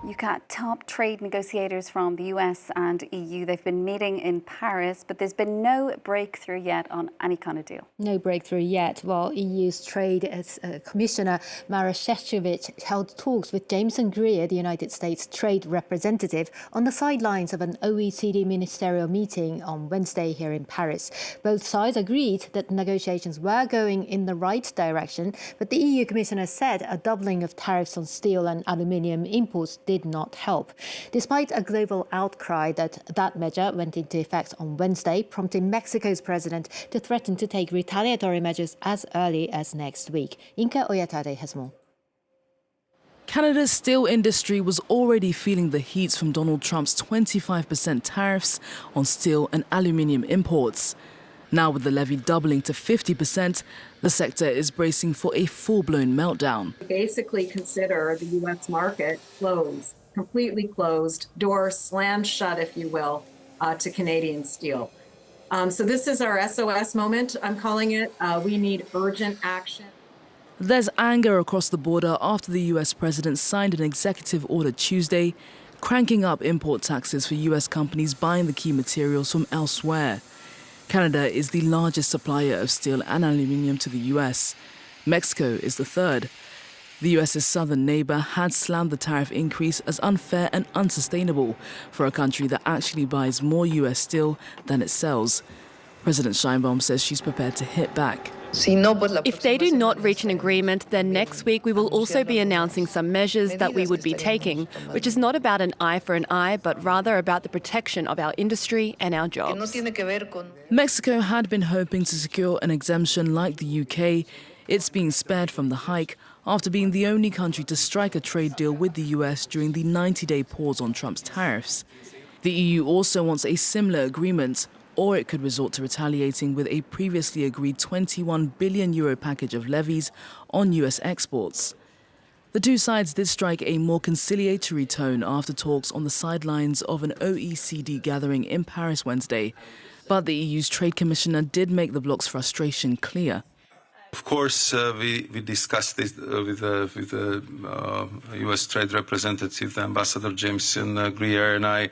You've got top trade negotiators from the US and EU. They've been meeting in Paris, but there's been no breakthrough yet on any kind of deal. No breakthrough yet. While EU's Trade Commissioner Maroš Šefčovič held talks with Jameson Greer, the United States trade representative, on the sidelines of an OECD ministerial meeting on Wednesday here in Paris. Both sides agreed that negotiations were going in the right direction, but the EU Commissioner said a doubling of tariffs on steel and aluminium imports did not help. Despite a global outcry that measure went into effect on Wednesday, prompting Mexico's president to threaten to take retaliatory measures as early as next week. Inka Oyatade has more. Canada's steel industry was already feeling the heat from Donald Trump's 25% tariffs on steel and aluminium imports. Now, with the levy doubling to 50%, the sector is bracing for a full-blown meltdown. Basically consider the U.S. market closed, completely closed, doors slammed shut, if you will, to Canadian steel. So this is our SOS moment, I'm calling it. We need urgent action. There's anger across the border after the U.S. president signed an executive order Tuesday, cranking up import taxes for U.S. companies buying the key materials from elsewhere. Canada is the largest supplier of steel and aluminium to the US. Mexico is the third. The US's southern neighbor had slammed the tariff increase as unfair and unsustainable for a country that actually buys more US steel than it sells. President Sheinbaum says she's prepared to hit back. If they do not reach an agreement, then next week we will also be announcing some measures that we would be taking, which is not about an eye for an eye, but rather about the protection of our industry and our jobs. Mexico had been hoping to secure an exemption like the UK. It's being spared from the hike after being the only country to strike a trade deal with the US during the 90-day pause on Trump's tariffs. The EU also wants a similar agreement, or it could resort to retaliating with a previously agreed €21 billion package of levies on US exports. The two sides did strike a more conciliatory tone after talks on the sidelines of an OECD gathering in Paris Wednesday, but the EU's Trade Commissioner did make the bloc's frustration clear. Of course, we discussed this with the US Trade Representative, Ambassador Jameson Greer, and I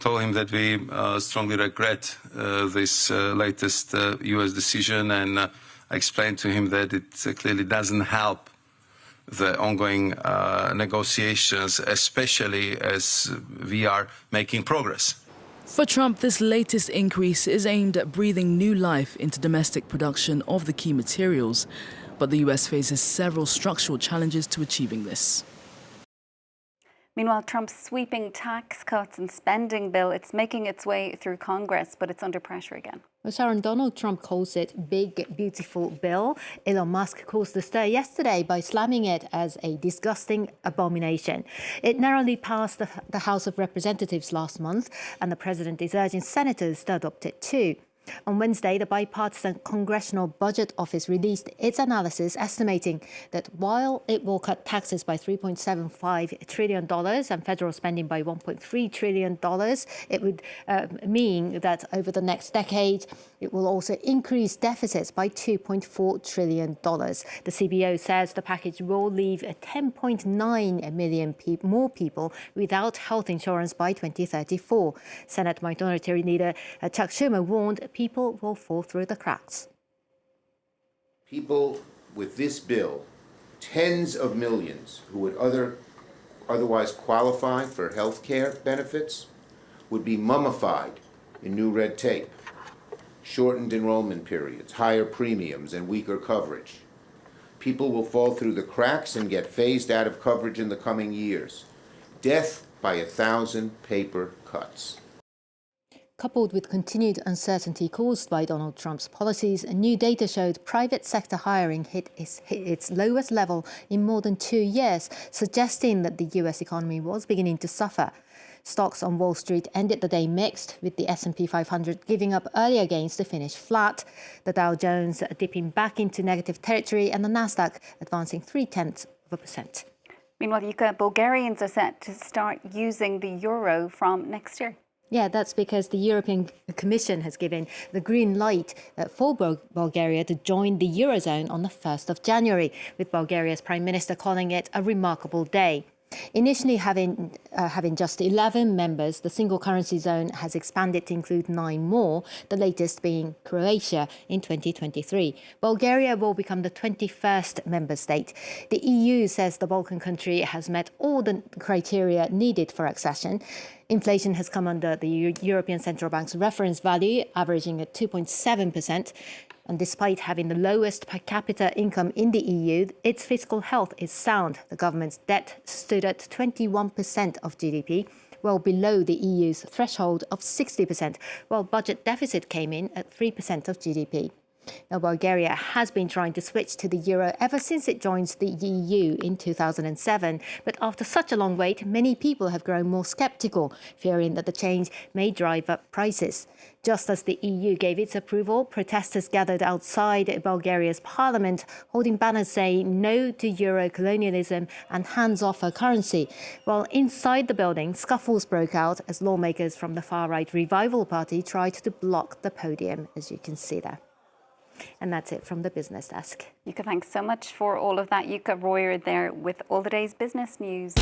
told him that we strongly regret this latest US decision, and I explained to him that it clearly doesn't help the ongoing negotiations, especially as we are making progress. For Trump, this latest increase is aimed at breathing new life into domestic production of the key materials, but the US faces several structural challenges to achieving this. Meanwhile, Trump's sweeping tax cuts and spending bill, it's making its way through Congress, but it's under pressure again. Well, Sharon, Donald Trump calls it big, beautiful bill. Elon Musk caused the stir yesterday by slamming it as a disgusting abomination. It narrowly passed the House of Representatives last month, and the president is urging senators to adopt it too. On Wednesday, the bipartisan Congressional Budget Office released its analysis estimating that while it will cut taxes by $3.75 trillion and federal spending by $1.3 trillion, it would mean that over the next decade, it will also increase deficits by $2.4 trillion. The CBO says the package will leave 10.9 million more people without health insurance by 2034. Senate Minority Leader Chuck Schumer warned people will fall through the cracks. People with this bill, tens of millions who would otherwise qualify for health care benefits, would be mummified in new red tape, shortened enrollment periods, higher premiums, and weaker coverage. People will fall through the cracks and get phased out of coverage in the coming years. Death by 1,000 paper cuts. Coupled with continued uncertainty caused by Donald Trump's policies, new data showed private sector hiring hit its lowest level in more than 2 years, suggesting that the US economy was beginning to suffer. Stocks on Wall Street ended the day mixed, with the S&P 500 giving up earlier gains to finish flat, the Dow Jones dipping back into negative territory, and the Nasdaq advancing 0.3%. Meanwhile, Yuka, Bulgarians are set to start using the euro from next year. Yeah, that's because the European Commission has given the green light for Bulgaria to join the Eurozone on the 1st of January, with Bulgaria's Prime Minister calling it a remarkable day. Initially having just 11 members, the single currency zone has expanded to include 9 more, the latest being Croatia in 2023. Bulgaria will become the 21st member state. The EU says the Balkan country has met all the criteria needed for accession. Inflation has come under the European Central Bank's reference value, averaging at 2.7%. And despite having the lowest per capita income in the EU, its fiscal health is sound. The government's debt stood at 21% of GDP, well below the EU's threshold of 60%, while budget deficit came in at 3% of GDP. Now, Bulgaria has been trying to switch to the euro ever since it joined the EU in 2007. But after such a long wait, many people have grown more sceptical, fearing that the change may drive up prices. Just as the EU gave its approval, protesters gathered outside Bulgaria's parliament, holding banners saying no to euro colonialism and hands off our currency. While inside the building, scuffles broke out as lawmakers from the far-right Revival Party tried to block the podium, as you can see there. And that's it from the business desk. Yuka, thanks so much for all of that. Yuka Royer there with all the day's business news.